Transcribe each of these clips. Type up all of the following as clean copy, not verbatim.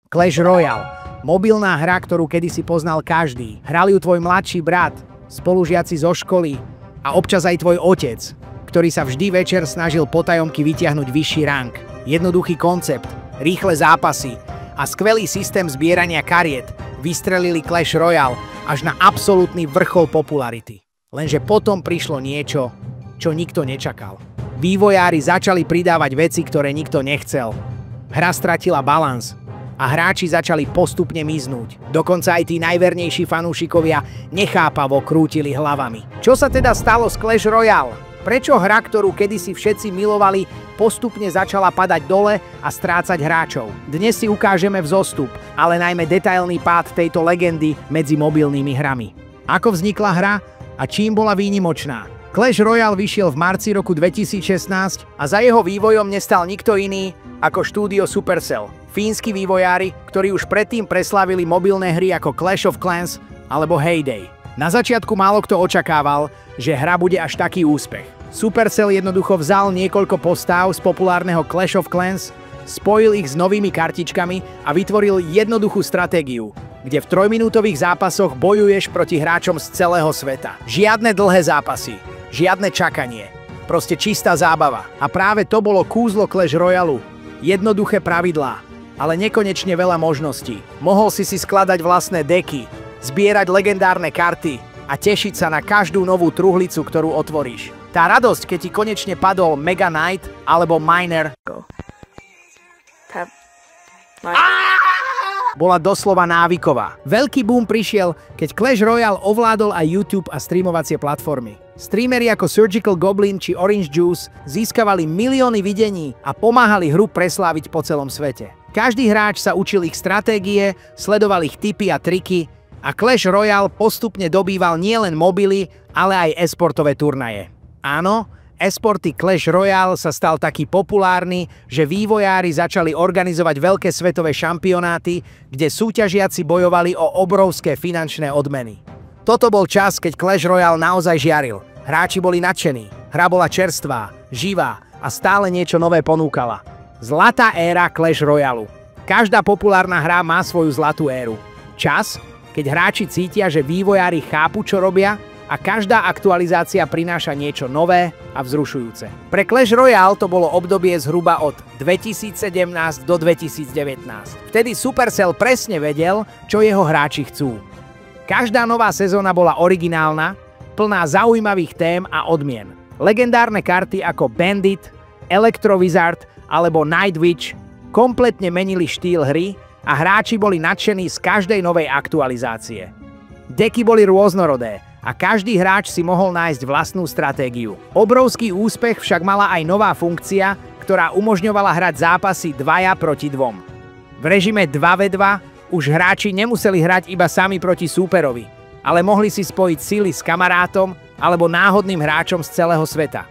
Clash Royale. Mobilná hra, ktorú kedysi poznal každý. Hral ju tvoj mladší brat, spolužiaci zo školy a občas aj tvoj otec, ktorý sa vždy večer snažil potajomky vytiahnuť vyšší rang. Jednoduchý koncept, rýchle zápasy a skvelý systém zbierania kariet vystrelili Clash Royale až na absolútny vrchol popularity. Lenže potom prišlo niečo, čo nikto nečakal. Vývojári začali pridávať veci, ktoré nikto nechcel. Hra stratila balans a hráči začali postupne miznúť. Dokonca aj tí najvernejší fanúšikovia nechápavo krútili hlavami. Čo sa teda stalo s Clash Royale? Prečo hra, ktorú kedysi všetci milovali, postupne začala padať dole a strácať hráčov? Dnes si ukážeme vzostup, ale najmä detailný pád tejto legendy medzi mobilnými hrami. Ako vznikla hra a čím bola výnimočná? Clash Royale vyšiel v marci roku 2016 a za jeho vývojom nestal nikto iný ako štúdio Supercell. Fínsky vývojári, ktorí už predtým preslávili mobilné hry ako Clash of Clans alebo Heyday. Na začiatku málo kto očakával, že hra bude až taký úspech. Supercell jednoducho vzal niekoľko postáv z populárneho Clash of Clans, spojil ich s novými kartičkami a vytvoril jednoduchú stratégiu, kde v 3-minútových zápasoch bojuješ proti hráčom z celého sveta. Žiadne dlhé zápasy, žiadne čakanie, proste čistá zábava. A práve to bolo kúzlo Clash Royale. Jednoduché pravidlá, ale nekonečne veľa možností. Mohol si skladať vlastné deky, zbierať legendárne karty a tešiť sa na každú novú truhlicu, ktorú otvoríš. Tá radosť, keď ti konečne padol Mega Knight alebo Miner, bola doslova návyková. Veľký boom prišiel, keď Clash Royale ovládol aj YouTube a streamovacie platformy. Streamery ako Surgical Goblin či Orange Juice získavali milióny videní a pomáhali hru presláviť po celom svete. Každý hráč sa učil ich stratégie, sledoval ich tipy a triky a Clash Royale postupne dobýval nielen mobily, ale aj e-sportové turnaje. Áno, e-sporty Clash Royale sa stal taký populárny, že vývojári začali organizovať veľké svetové šampionáty, kde súťažiaci bojovali o obrovské finančné odmeny. Toto bol čas, keď Clash Royale naozaj žiaril. Hráči boli nadšení, hra bola čerstvá, živá a stále niečo nové ponúkala. Zlatá éra Clash Royale. Každá populárna hra má svoju zlatú éru. Čas, keď hráči cítia, že vývojári chápu, čo robia a každá aktualizácia prináša niečo nové a vzrušujúce. Pre Clash Royale to bolo obdobie zhruba od 2017 do 2019. Vtedy Supercell presne vedel, čo jeho hráči chcú. Každá nová sezóna bola originálna, plná zaujímavých tém a odmien. Legendárne karty ako Bandit, Electro Wizard alebo Night Witch kompletne menili štýl hry a hráči boli nadšení z každej novej aktualizácie. Deky boli rôznorodé a každý hráč si mohol nájsť vlastnú stratégiu. Obrovský úspech však mala aj nová funkcia, ktorá umožňovala hrať zápasy 2 proti 2. V režime 2v2 už hráči nemuseli hrať iba sami proti súperovi, ale mohli si spojiť sily s kamarátom alebo náhodným hráčom z celého sveta.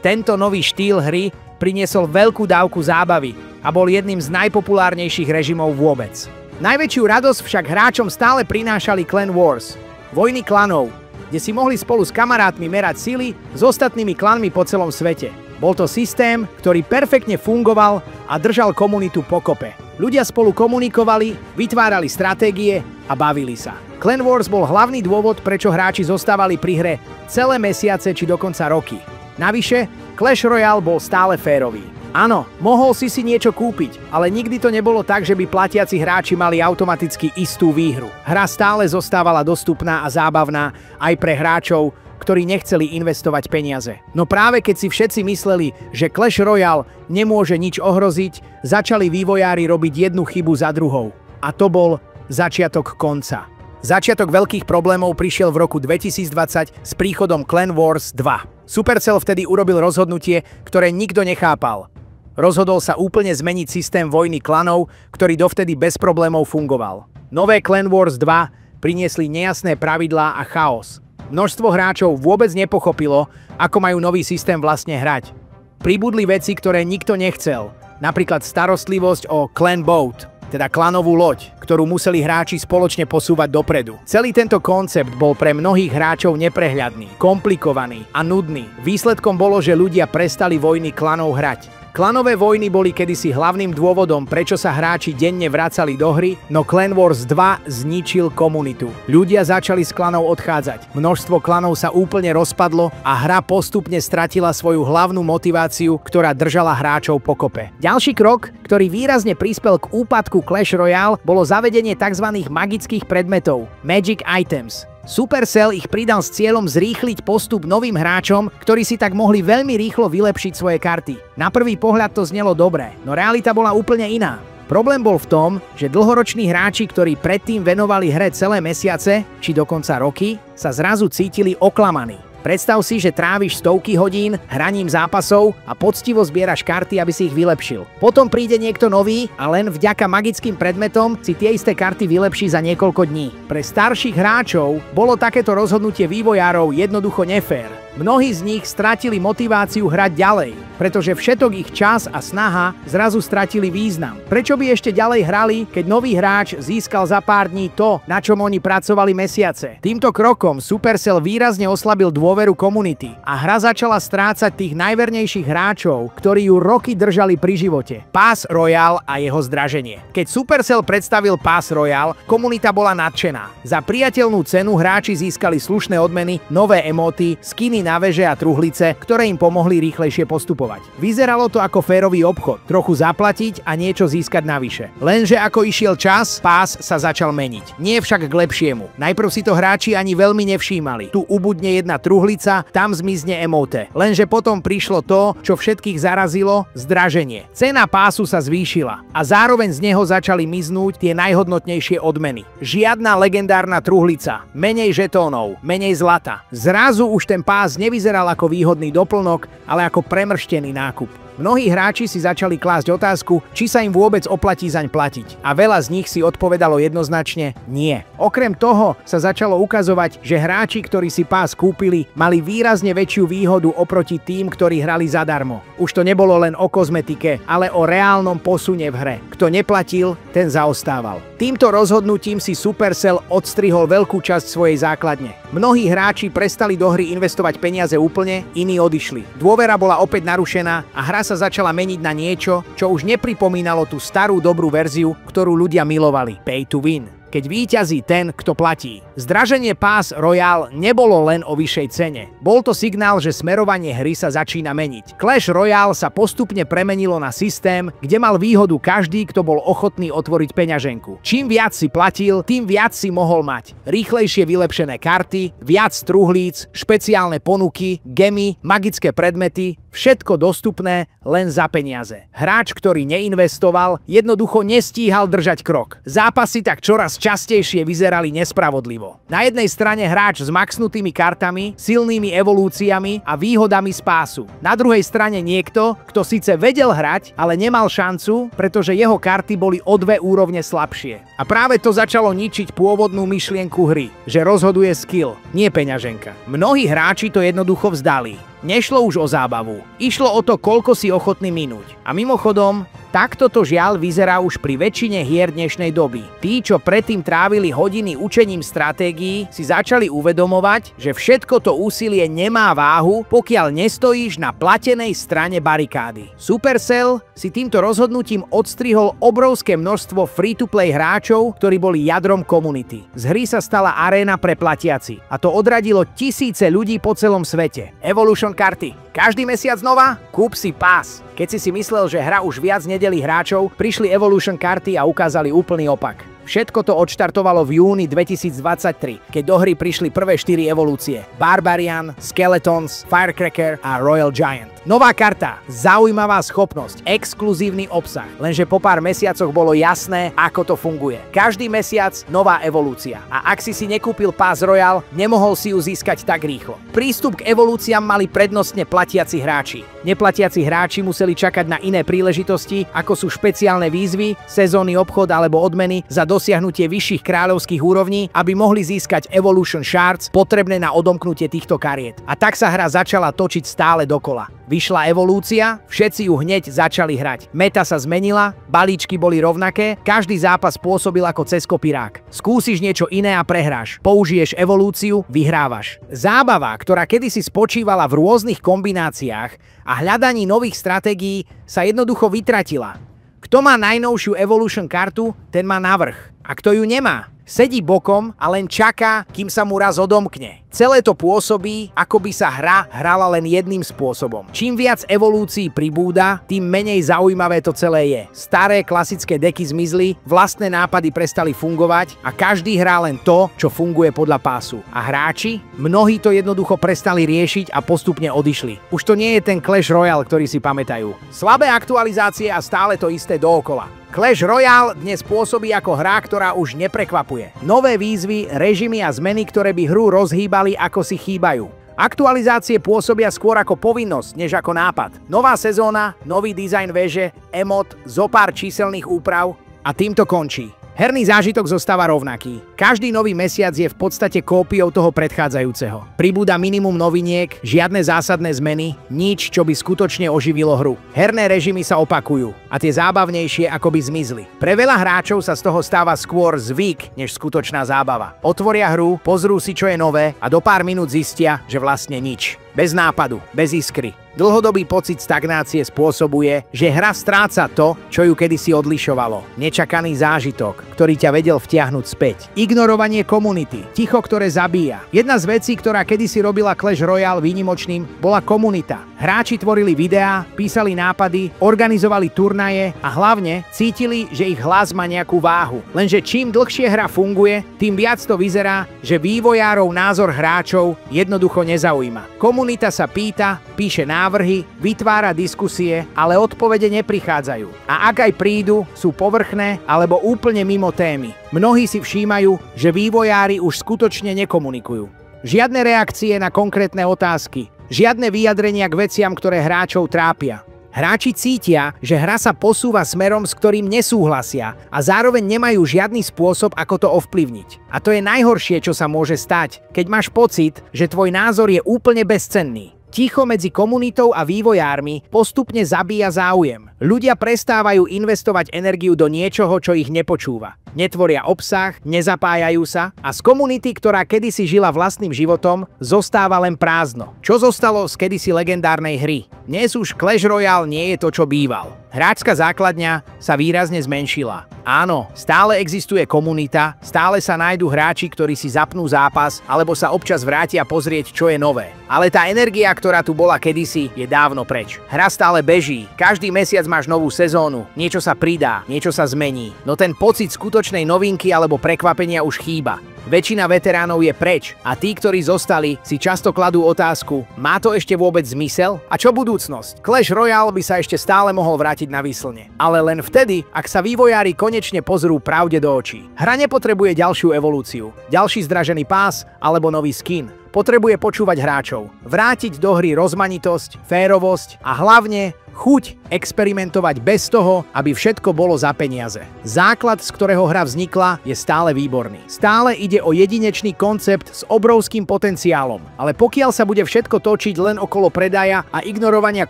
Tento nový štýl hry priniesol veľkú dávku zábavy a bol jedným z najpopulárnejších režimov vôbec. Najväčšiu radosť však hráčom stále prinášali Clan Wars, vojny klanov, kde si mohli spolu s kamarátmi merať sily s ostatnými klanmi po celom svete. Bol to systém, ktorý perfektne fungoval a držal komunitu pokope. Ľudia spolu komunikovali, vytvárali stratégie a bavili sa. Clan Wars bol hlavný dôvod, prečo hráči zostávali pri hre celé mesiace či dokonca roky. Navyše, Clash Royale bol stále férový. Áno, mohol si niečo kúpiť, ale nikdy to nebolo tak, že by platiaci hráči mali automaticky istú výhru. Hra stále zostávala dostupná a zábavná aj pre hráčov, ktorí nechceli investovať peniaze. No práve keď si všetci mysleli, že Clash Royale nemôže nič ohroziť, začali vývojári robiť jednu chybu za druhou. A to bol začiatok konca. Začiatok veľkých problémov prišiel v roku 2020 s príchodom Clan Wars 2. Supercell vtedy urobil rozhodnutie, ktoré nikto nechápal. Rozhodol sa úplne zmeniť systém vojny klanov, ktorý dovtedy bez problémov fungoval. Nové Clan Wars 2 priniesli nejasné pravidlá a chaos. Množstvo hráčov vôbec nepochopilo, ako majú nový systém vlastne hrať. Pribudli veci, ktoré nikto nechcel, napríklad starostlivosť o Clan Boat, teda klanovú loď, ktorú museli hráči spoločne posúvať dopredu. Celý tento koncept bol pre mnohých hráčov neprehľadný, komplikovaný a nudný. Výsledkom bolo, že ľudia prestali vojny klanov hrať. Klanové vojny boli kedysi hlavným dôvodom, prečo sa hráči denne vracali do hry, no Clan Wars 2 zničil komunitu. Ľudia začali z klanov odchádzať. Množstvo klanov sa úplne rozpadlo a hra postupne stratila svoju hlavnú motiváciu, ktorá držala hráčov pokope. Ďalší krok, ktorý výrazne prispel k úpadku Clash Royale, bolo zavedenie tzv. Magických predmetov, Magic Items. Supercell ich pridal s cieľom zrýchliť postup novým hráčom, ktorí si tak mohli veľmi rýchlo vylepšiť svoje karty. Na prvý pohľad to znelo dobre, no realita bola úplne iná. Problém bol v tom, že dlhoroční hráči, ktorí predtým venovali hre celé mesiace, či dokonca roky, sa zrazu cítili oklamaní. Predstav si, že tráviš stovky hodín hraním zápasov a poctivo zbieraš karty, aby si ich vylepšil. Potom príde niekto nový a len vďaka magickým predmetom si tie isté karty vylepší za niekoľko dní. Pre starších hráčov bolo takéto rozhodnutie vývojárov jednoducho nefér. Mnohí z nich stratili motiváciu hrať ďalej, pretože všetok ich čas a snaha zrazu stratili význam. Prečo by ešte ďalej hrali, keď nový hráč získal za pár dní to, na čom oni pracovali mesiace? Týmto krokom Supercell výrazne oslabil dôveru komunity a hra začala strácať tých najvernejších hráčov, ktorí ju roky držali pri živote. Pass Royale a jeho zdraženie. Keď Supercell predstavil Pass Royale, komunita bola nadšená. Za priateľnú cenu hráči získali slušné odmeny, nové emóty, skiny na veže a truhlice, ktoré im pomohli rýchlejšie postupovať. Vyzeralo to ako férový obchod, trochu zaplatiť a niečo získať navyše. Lenže ako išiel čas, pás sa začal meniť. Nie však k lepšiemu. Najprv si to hráči ani veľmi nevšímali. Tu ubudne jedna truhlica, tam zmizne emóte. Lenže potom prišlo to, čo všetkých zarazilo, zdraženie. Cena pásu sa zvýšila a zároveň z neho začali miznúť tie najhodnotnejšie odmeny. Žiadna legendárna truhlica, menej žetónov, menej zlata. Zrazu už ten pás nevyzeral ako výhodný doplnok, ale ako premrštený nákup. Mnohí hráči si začali klásť otázku, či sa im vôbec oplatí zaň platiť. A veľa z nich si odpovedalo jednoznačne nie. Okrem toho sa začalo ukazovať, že hráči, ktorí si pás kúpili, mali výrazne väčšiu výhodu oproti tým, ktorí hrali zadarmo. Už to nebolo len o kozmetike, ale o reálnom posune v hre. Kto neplatil, ten zaostával. Týmto rozhodnutím si Supercell odstrihol veľkú časť svojej základne. Mnohí hráči prestali do hry investovať peniaze úplne, iní odišli. Dôvera bola opäť narušená a hra sa začala meniť na niečo, čo už nepripomínalo tú starú dobrú verziu, ktorú ľudia milovali. Pay to win. Keď víťazí ten, kto platí. Zdraženie Pass Royale nebolo len o vyššej cene. Bol to signál, že smerovanie hry sa začína meniť. Clash Royale sa postupne premenilo na systém, kde mal výhodu každý, kto bol ochotný otvoriť peňaženku. Čím viac si platil, tým viac si mohol mať. Rýchlejšie vylepšené karty, viac truhlíc, špeciálne ponuky, gemy, magické predmety, všetko dostupné len za peniaze. Hráč, ktorý neinvestoval, jednoducho nestíhal držať krok. Zápasy tak čoraz častejšie vyzerali nespravodlivo. Na jednej strane hráč s maxnutými kartami, silnými evolúciami a výhodami z pásu. Na druhej strane niekto, kto síce vedel hrať, ale nemal šancu, pretože jeho karty boli o 2 úrovne slabšie. A práve to začalo ničiť pôvodnú myšlienku hry, že rozhoduje skill, nie peňaženka. Mnohí hráči to jednoducho vzdali. Nešlo už o zábavu. Išlo o to, koľko si ochotný minúť. A mimochodom, takto to žiaľ vyzerá už pri väčšine hier dnešnej doby. Tí, čo predtým trávili hodiny učením stratégií, si začali uvedomovať, že všetko to úsilie nemá váhu, pokiaľ nestojíš na platenej strane barikády. Supercell si týmto rozhodnutím odstrihol obrovské množstvo free-to-play hráčov, ktorí boli jadrom komunity. Z hry sa stala aréna pre platiaci a to odradilo tisíce ľudí po celom svete. Evolution karty. Každý mesiac znova? Kúp si pás. Keď si myslel, že hra už viac nedelí hráčov, prišli Evolution karty a ukázali úplný opak. Všetko to odštartovalo v júni 2023, keď do hry prišli prvé 4 evolúcie. Barbarian, Skeletons, Firecracker a Royal Giant. Nová karta, zaujímavá schopnosť, exkluzívny obsah. Lenže po pár mesiacoch bolo jasné, ako to funguje. Každý mesiac nová evolúcia. A ak si nekúpil Pass Royale, nemohol si ju získať tak rýchlo. Prístup k evolúciám mali prednostne platiaci hráči. Neplatiaci hráči museli čakať na iné príležitosti, ako sú špeciálne výzvy, sezónny obchod alebo odmeny za dosiahnutie vyšších kráľovských úrovní, aby mohli získať Evolution Shards potrebné na odomknutie týchto kariet. A tak sa hra začala točiť stále dokola. Vyšla evolúcia, všetci ju hneď začali hrať. Meta sa zmenila, balíčky boli rovnaké, každý zápas pôsobil ako cez kopírák. Skúsiš niečo iné a prehráš. Použiješ evolúciu, vyhrávaš. Zábava, ktorá kedysi spočívala v rôznych kombináciách a hľadaní nových stratégií, sa jednoducho vytratila. Kto má najnovšiu Evolution kartu, ten má navrch. A kto ju nemá, sedí bokom a len čaká, kým sa mu raz odomkne. Celé to pôsobí, ako by sa hra hrala len jedným spôsobom. Čím viac evolúcií pribúda, tým menej zaujímavé to celé je. Staré klasické deky zmizli, vlastné nápady prestali fungovať a každý hrá len to, čo funguje podľa pásu. A hráči? Mnohí to jednoducho prestali riešiť a postupne odišli. Už to nie je ten Clash Royale, ktorý si pamätajú. Slabé aktualizácie a stále to isté dookola. Clash Royale dnes pôsobí ako hra, ktorá už neprekvapuje. Nové výzvy, režimy a zmeny, ktoré by hru rozhýbali, ako si chýbajú. Aktualizácie pôsobia skôr ako povinnosť, než ako nápad. Nová sezóna, nový dizajn veže, emot, zopár číselných úprav a tým to končí. Herný zážitok zostáva rovnaký. Každý nový mesiac je v podstate kópiou toho predchádzajúceho. Pribúda minimum noviniek, žiadne zásadné zmeny, nič, čo by skutočne oživilo hru. Herné režimy sa opakujú a tie zábavnejšie akoby zmizli. Pre veľa hráčov sa z toho stáva skôr zvyk, než skutočná zábava. Otvoria hru, pozrú si, čo je nové a do pár minút zistia, že vlastne nič. Bez nápadu, bez iskry. Dlhodobý pocit stagnácie spôsobuje, že hra stráca to, čo ju kedysi odlišovalo. Nečakaný zážitok, ktorý ťa vedel vtiahnuť späť. Ignorovanie komunity, ticho, ktoré zabíja. Jedna z vecí, ktorá kedysi robila Clash Royale výnimočným, bola komunita. Hráči tvorili videá, písali nápady, organizovali turnaje a hlavne cítili, že ich hlas má nejakú váhu. Lenže čím dlhšie hra funguje, tým viac to vyzerá, že vývojárov názor hráčov jednoducho nezaujíma. Komunita sa pýta, píše návrhy, vytvára diskusie, ale odpovede neprichádzajú. A ak aj prídu, sú povrchné alebo úplne mimo témy. Mnohí si všímajú, že vývojári už skutočne nekomunikujú. Žiadne reakcie na konkrétne otázky, žiadne vyjadrenia k veciam, ktoré hráčov trápia. Hráči cítia, že hra sa posúva smerom, s ktorým nesúhlasia a zároveň nemajú žiadny spôsob, ako to ovplyvniť. A to je najhoršie, čo sa môže stať, keď máš pocit, že tvoj názor je úplne bezcenný. Ticho medzi komunitou a vývojármi postupne zabíja záujem. Ľudia prestávajú investovať energiu do niečoho, čo ich nepočúva. Netvoria obsah, nezapájajú sa a z komunity, ktorá kedysi žila vlastným životom, zostáva len prázdno. Čo zostalo z kedysi legendárnej hry? Dnes už Clash Royale nie je to, čo býval. Hráčska základňa sa výrazne zmenšila. Áno, stále existuje komunita, stále sa nájdu hráči, ktorí si zapnú zápas alebo sa občas vrátia pozrieť, čo je nové. Ale tá energia, ktorá tu bola kedysi, je dávno preč. Hra stále beží, každý mesiac máš novú sezónu, niečo sa pridá, niečo sa zmení. No ten pocit skutočnej novinky alebo prekvapenia už chýba. Väčšina veteránov je preč a tí, ktorí zostali, si často kladú otázku, má to ešte vôbec zmysel? A čo budúcnosť? Clash Royale by sa ešte stále mohol vrátiť na výslne. Ale len vtedy, ak sa vývojári konečne pozrú pravde do očí. Hra nepotrebuje ďalšiu evolúciu, ďalší zdražený pás alebo nový skin. Potrebuje počúvať hráčov, vrátiť do hry rozmanitosť, férovosť a hlavne chuť experimentovať bez toho, aby všetko bolo za peniaze. Základ, z ktorého hra vznikla, je stále výborný. Stále ide o jedinečný koncept s obrovským potenciálom, ale pokiaľ sa bude všetko točiť len okolo predaja a ignorovania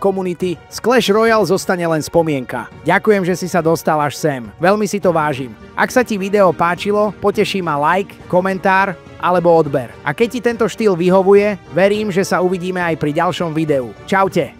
komunity, z Clash Royale zostane len spomienka. Ďakujem, že si sa dostal až sem. Veľmi si to vážim. Ak sa ti video páčilo, poteší ma like, komentár alebo odber. A keď ti tento štýl vyhovuje, verím, že sa uvidíme aj pri ďalšom videu. Čaute!